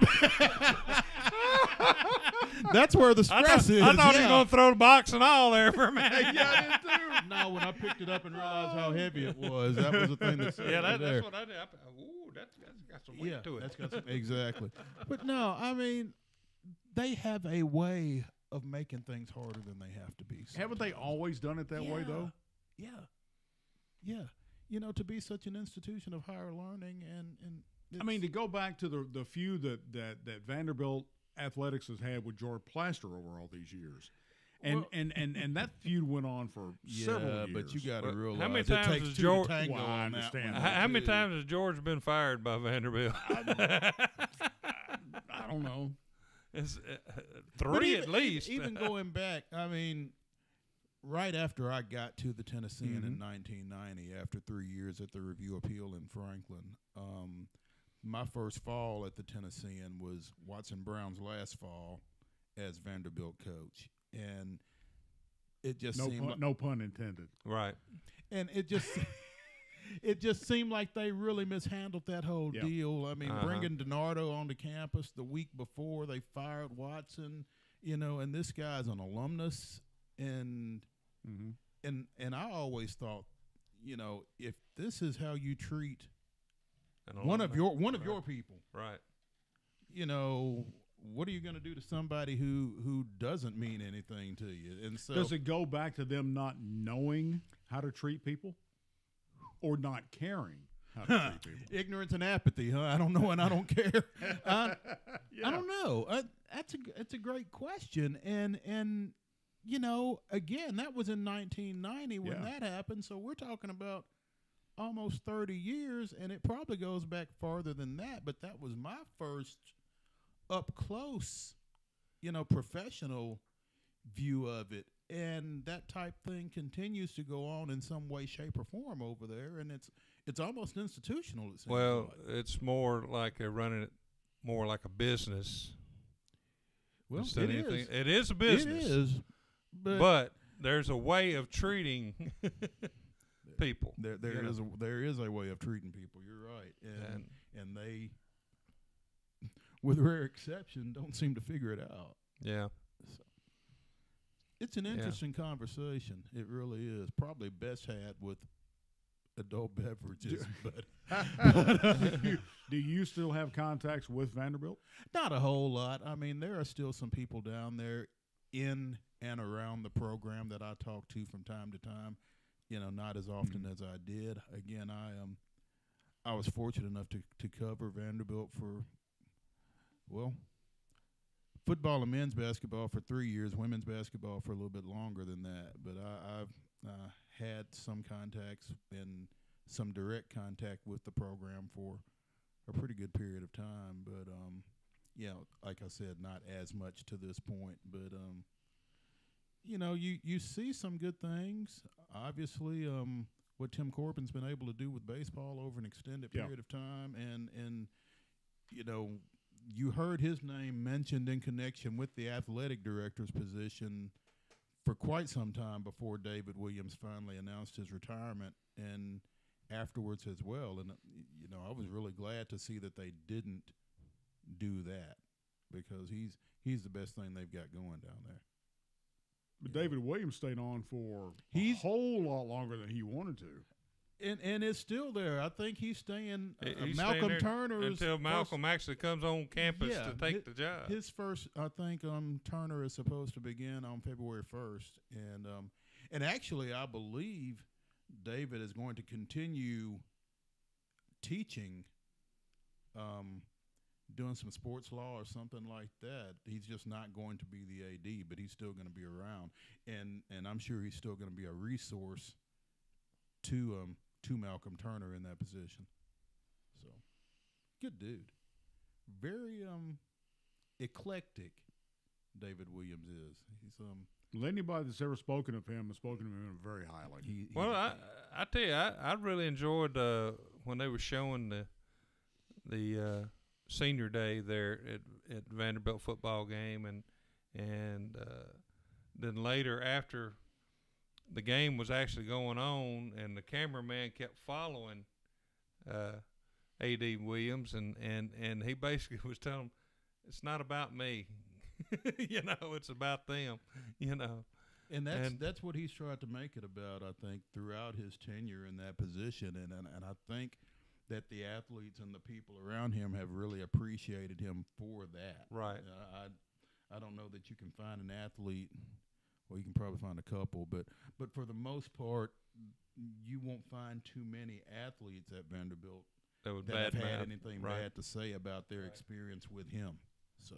That's where the stress is. I thought he was going to throw the box and all there for a minute. Yeah, I did too. No, when I picked it up and realized how heavy it was, that was the thing that set me there. That's what I did. Ooh, that's got some weight to it. That's got some, exactly. But no, I mean, they have a way of making things harder than they have to be. Haven't they always done it that way, though? Yeah. You know, to be such an institution of higher learning and I mean, to go back to the feud that Vanderbilt athletics has had with George Plaster over all these years. And that feud went on for several years. But you got to realize how many it times takes has two George? to tango Well, I on that understand one. that. How many times has George been fired by Vanderbilt? I don't know. It's But three even, at least. Even going back, I mean, right after I got to the Tennessean in 1990, after 3 years at the Review Appeal in Franklin, my first fall at the Tennessean was Watson Brown's last fall as Vanderbilt coach, and it just no pun intended. Right. And it just it just seemed like they really mishandled that whole deal. I mean, bringing DiNardo onto campus the week before they fired Watson, and this guy's an alumnus, and I always thought, if this is how you treat one of your people, right? What are you going to do to somebody who doesn't mean anything to you? And so, does it go back to them not knowing how to treat people, or not caring how to treat people? Ignorance and apathy, huh? I don't know, and I don't care. I don't know. It's a great question, and again, that was in 1990 when that happened. So we're talking about almost 30 years, and it probably goes back farther than that. But that was my first up close, professional view of it. And that type thing continues to go on in some way, shape, or form over there, and it's almost institutional. It seems well, like. it's more like they're running it more like a business. Well, it is. It is a business. It is, but there's a way of treating people. There is a way of treating people. You're right, and they, with rare exception, don't seem to figure it out. Yeah. So, it's an interesting conversation. It really is. Probably best had with adult beverages. Do you still have contacts with Vanderbilt? Not a whole lot. I mean, there are still some people down there in and around the program that I talk to from time to time. Not as often as I did. Again, I was fortunate enough to cover Vanderbilt for, football and men's basketball for 3 years, women's basketball for a little bit longer than that. But I've had some contacts and some direct contact with the program for a pretty good period of time. But, like I said, not as much to this point. But, you see some good things. Obviously, what Tim Corbin's been able to do with baseball over an extended period of time. And you heard his name mentioned in connection with the athletic director's position for quite some time before David Williams finally announced his retirement, and afterwards as well. And, I was really glad to see that they didn't do that, because he's the best thing they've got going down there. But David Williams stayed on for a whole lot longer than he wanted to. And it's still there. I think he's staying. He's Malcolm staying Turner's until Malcolm actually comes on campus to take the job. His first, I think, Turner is supposed to begin on February 1st, and actually, I believe David is going to continue teaching, doing some sports law or something like that. He's just not going to be the AD, but he's still going to be around, and I'm sure he's still going to be a resource to Malcolm Turner in that position. So, good dude. Very eclectic, David Williams is. He's anybody that's ever spoken of him has spoken of him very highly. Well, I tell you, I really enjoyed when they were showing the senior day there at Vanderbilt football game, and then later after the game was actually going on, and the cameraman kept following A.D. Williams, and he basically was telling him, it's not about me. It's about them, And that's what he's tried to make it about, I think, throughout his tenure in that position. And I think that the athletes and the people around him have really appreciated him for that. Right. I don't know that you can find an athlete. Well, you can probably find a couple, but for the most part, you won't find too many athletes at Vanderbilt that have had anything bad to say about their experience with him. So,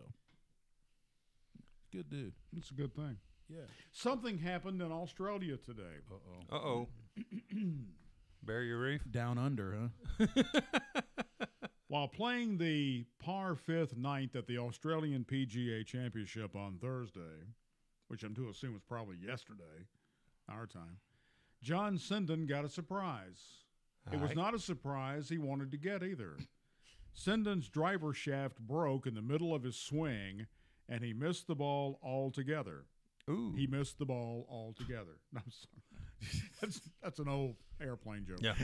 good dude. It's a good thing. Yeah. Something happened in Australia today. Uh-oh. Barrier Reef? Down under, huh? While playing the par fifth ninth at the Australian PGA Championship on Thursday, which I'm to assume was probably yesterday, our time, John Sinden got a surprise. It was not a surprise he wanted to get either. Sendon's driver shaft broke in the middle of his swing, and he missed the ball altogether. Ooh. He missed the ball altogether. No, I'm sorry. That's an old airplane joke. Yeah.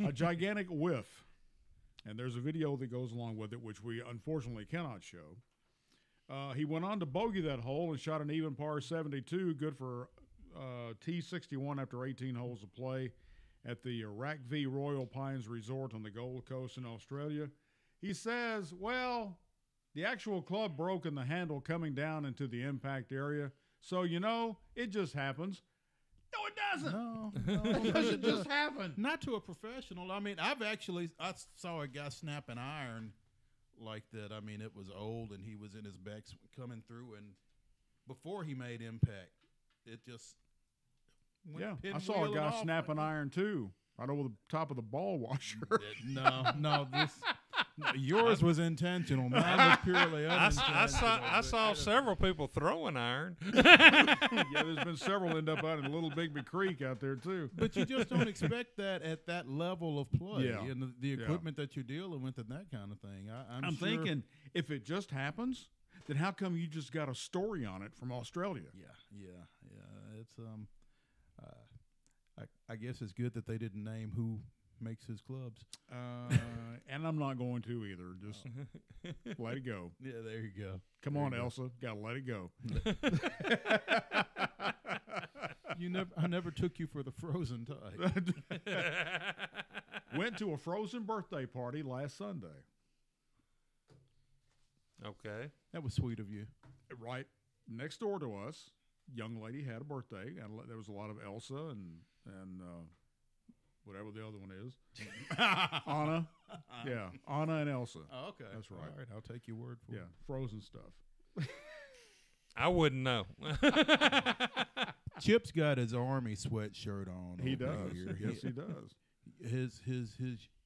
A gigantic whiff. And there's a video that goes along with it, which we unfortunately cannot show. He went on to bogey that hole and shot an even par 72, good for T61 after 18 holes of play at the Rackville Royal Pines Resort on the Gold Coast in Australia. He says, well, the actual club broke in the handle coming down into the impact area. So, it just happens. No, it doesn't. No, It doesn't just happen. not to a professional. I mean, I saw a guy snap an iron like that. I mean, it was old, and he was in his back coming through, and before he made impact, it just went I saw a pinwheeling guy off. snap an iron, too, right over the top of the ball washer. No, yours was intentional. Mine was purely unintentional. I saw several people throwing iron. Yeah, there's been several end up out in Little Bigby Creek out there, too. But you just don't expect that at that level of play Yeah. and the equipment that you're dealing with and that kind of thing. I'm sure, thinking, if it just happens, then how come you just got a story on it from Australia? Yeah. It's I guess it's good that they didn't name who makes his clubs. And I'm not going to either. Just let it go. Yeah, there you go. Come There on, you go. Elsa. Got to let it go. I never took you for the frozen type. Went to a frozen birthday party last Sunday. Okay. That was sweet of you. Right next door to us, young lady had a birthday, and there was a lot of Elsa and whatever the other one is. Anna. Yeah, Anna and Elsa. Oh, okay. That's right. All right, I'll take your word for Yeah, it. frozen stuff. I wouldn't know. Chip's got his army sweatshirt on. He over does. here. Yes, he does. His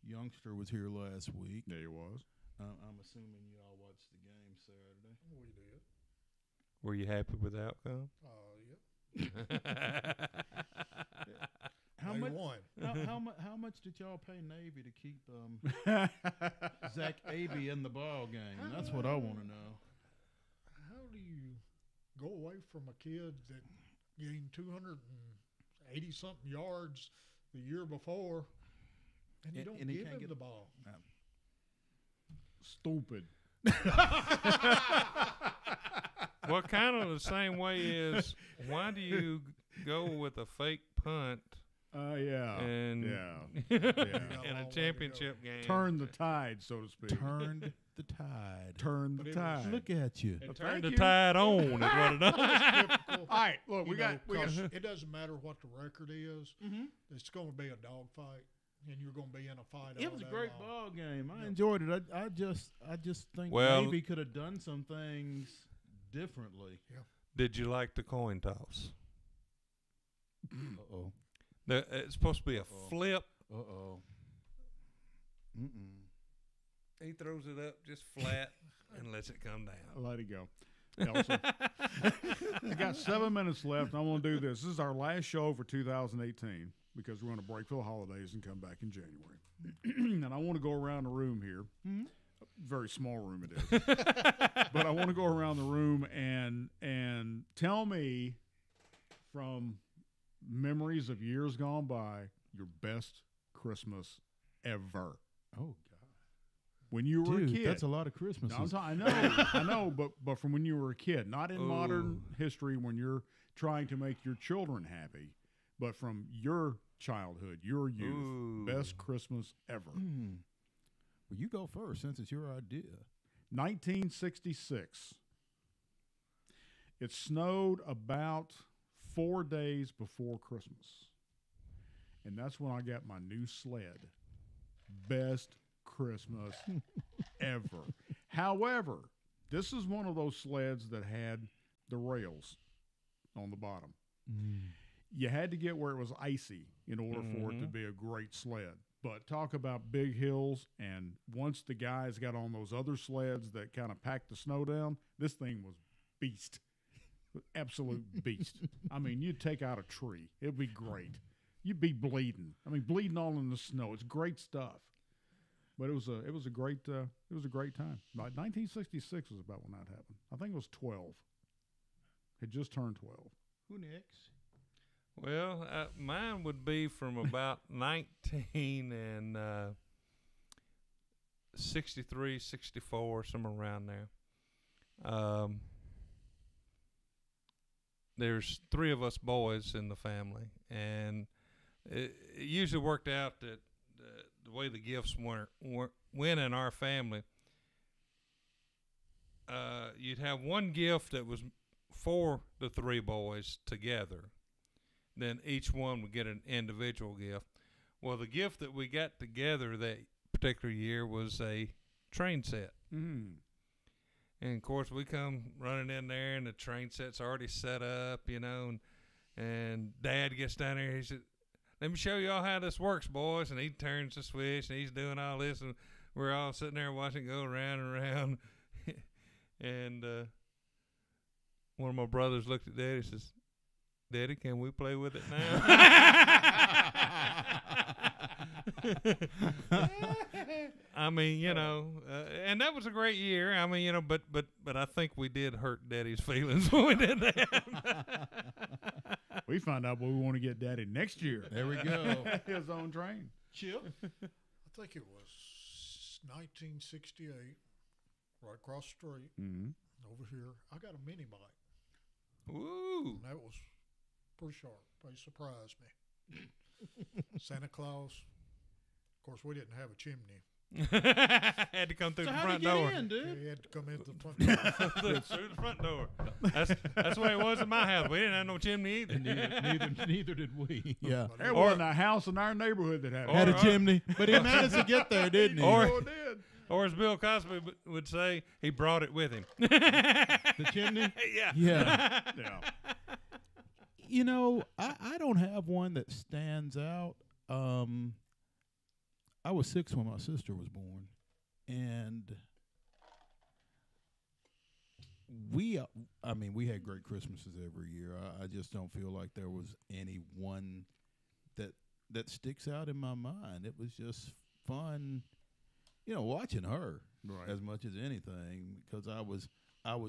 youngster was here last week. Yeah, he was. I'm assuming you all watched the game Saturday. We did. Were you happy with the outcome? Yep. How They much? won. How much did y'all pay Navy to keep Zach Abey in the ball game? That's what I want to know. How do you go away from a kid that gained 280 something yards the year before, and you don't and he give can't him get the ball? Stupid. Well, kind of the same way is why do you go with a fake punt Yeah. and Yeah. in got a long way a to championship game? Turn the tide, so to speak. Turned the tide. Turn But the it was- tide. Look at you. And Thank turn the you. tide on is what it does. Typical. All right, look, we You got know, 'cause it doesn't matter what the record is. It's going to be a dogfight, and you're going to be in a fight. It all was a day great long. ball game. I Yeah. enjoyed it. I just think Well- Navy could have done some things differently. Did you like the coin toss? Uh-oh. It's supposed to be a Uh-oh. flip. Uh-oh. Mm-mm. He throws it up just flat and lets it come down. Let it go. Elsa. I got 7 minutes left, and I want to do this. This is our last show for 2018 because we're going to break for the holidays and come back in January. And I want to go around the room here. Mhm. Very small room it is. But I want to go around the room and tell me from memories of years gone by your best Christmas ever. Oh, God. When you were Dude, a kid. that's a lot of Christmases. I know, but from when you were a kid, not in modern history when you're trying to make your children happy, but from your childhood, your youth, Ooh. best Christmas ever. Well, you go first since it's your idea. 1966. It snowed about 4 days before Christmas, and that's when I got my new sled. Best Christmas ever. However, this is one of those sleds that had the rails on the bottom. You had to get where it was icy in order for it to be a great sled. But talk about big hills, and once the guys got on those other sleds that kind of packed the snow down, this thing was beast. Absolute beast. I mean, you'd take out a tree. It'd be great. You'd be bleeding. I mean, bleeding all in the snow. It's great stuff. But it was a great time. Like 1966 was about when that happened. I think it was 12. It just turned 12. Who next? Well, mine would be from about 19 and 63, 64, somewhere around there. There's 3 of us boys in the family, and it usually worked out that the way the gifts went in our family, you'd have one gift that was for the 3 boys together. Then each one would get an individual gift. Well, the gift that we got together that particular year was a train set. Mm. And, of course, we come running in there, and the train set's already set up, and Dad gets down there. He said, "Let me show y'all how this works, boys." And he turns the switch, and he's doing all this, and we're all sitting there watching it go around and around. And one of my brothers looked at Daddy and says, "Daddy, can we play with it now?" I mean, and that was a great year. I mean, but I think we did hurt Daddy's feelings when we did that. We found out what we want to get Daddy next year. There we go. His own train. Chip. I think it was 1968, right across the street, over here. I got a mini bike. Ooh. And that was pretty sharp. They surprised me. Santa Claus. Of course, we didn't have a chimney. Had to come through So the how'd front he get door. in, dude? Yeah, he had to come in the front door. Through the front door. That's the way it was in my house. We didn't have no chimney either. Neither did we. Yeah. There wasn't a house in our neighborhood that had Had it. a chimney, but he managed to get there, didn't he? Or- Sure did. Or as Bill Cosby would say, he brought it with him. The chimney? Yeah. Yeah. Yeah. I don't have one that stands out. I was 6 when my sister was born, and we had great Christmases every year. I just don't feel like there was any one that sticks out in my mind. It was just fun, watching her as much as anything, because I was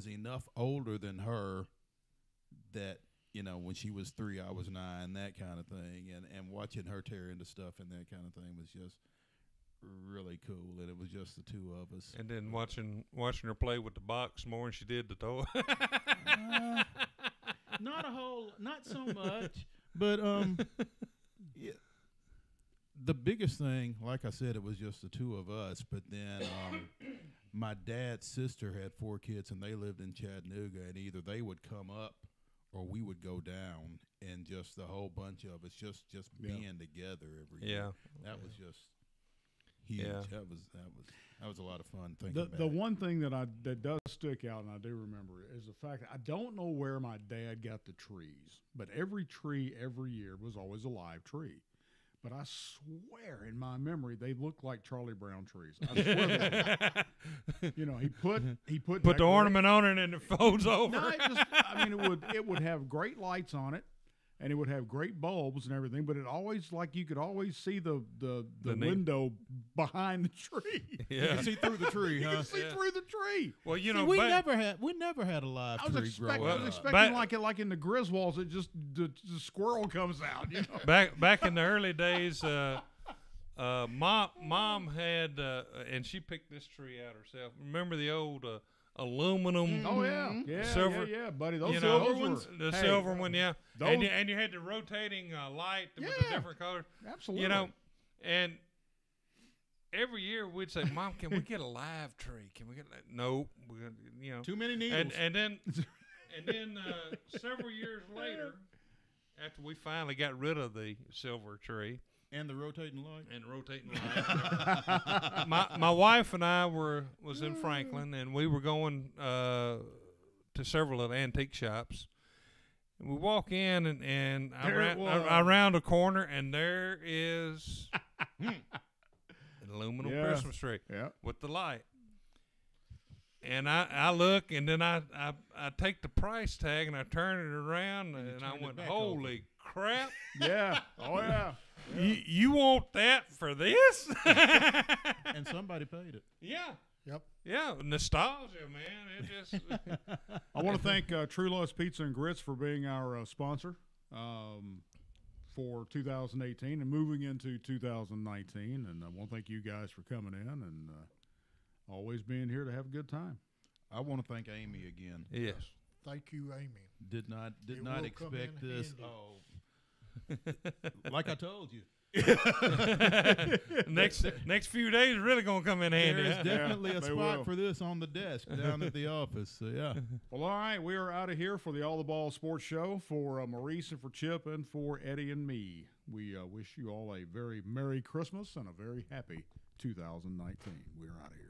enough older than her that, when she was 3, I was 9, that kind of thing, and watching her tear into stuff and that kind of thing was just really cool, and it was just the 2 of us. And then watching her play with the box more than she did the toy. Not so much, but yeah, the biggest thing, like I said, it was just the 2 of us. But then my dad's sister had 4 kids, and they lived in Chattanooga, and either they would come up or we would go down, and just the whole bunch of us just being together every year. That was just huge. Yeah. That was a lot of fun thinking about The it. one thing that does stick out, and I do remember it, is the fact that I don't know where my dad got the trees, but every tree every year was always a live tree. But I swear in my memory they looked like Charlie Brown trees. I swear he put Put the ornament on it and it folds over. No, it would have great lights on it, and it would have great bulbs and everything, but it always, you could always see the window behind the tree. Yeah. You can see through the tree, You huh? can see through the tree. Well, See, we never had a live I was tree expecting, growing up. like in the Griswolds, it just the squirrel comes out. Back in the early days, mom had, and she picked this tree out herself. Remember the old aluminum? Oh yeah, Silver- yeah, buddy. Those you silver know, ones, the hey, silver one, yeah. those- And you had the rotating light with the Yeah. different colors. absolutely. And every year we'd say, "Mom, can we get a live tree? Can we get?" Nope. We're gonna, Too many needles. And then several years later, after we finally got rid of the silver tree And the rotating light. and rotating light, my wife and I was in Franklin, and we were going to several of the antique shops. And we walk in, and I round a corner, and there is an aluminum Christmas tree with the light. And I look, and then I take the price tag, and I turn it around, and I went, "Holy crap!" Yeah. Oh yeah. You want that for this? And somebody paid it. Yeah. Yep. Yeah, nostalgia, man. It just. I want to thank Truelove's Pizza and Grits for being our sponsor for 2018 and moving into 2019. And I want to thank you guys for coming in and always being here to have a good time. I want to thank Amy again. Yes. Thank you, Amy. Did not It will come expect in this. handy. Oh, like I told you. next few days really gonna come in handy. There is huh? definitely Yeah, a they spot will. for this on the desk down at the office. So yeah. Well, all right, we are out of here for the All the Ball Sports Show for Maurice and for Chip and for Eddie and me. We wish you all a very Merry Christmas and a very happy 2019. We're out of here.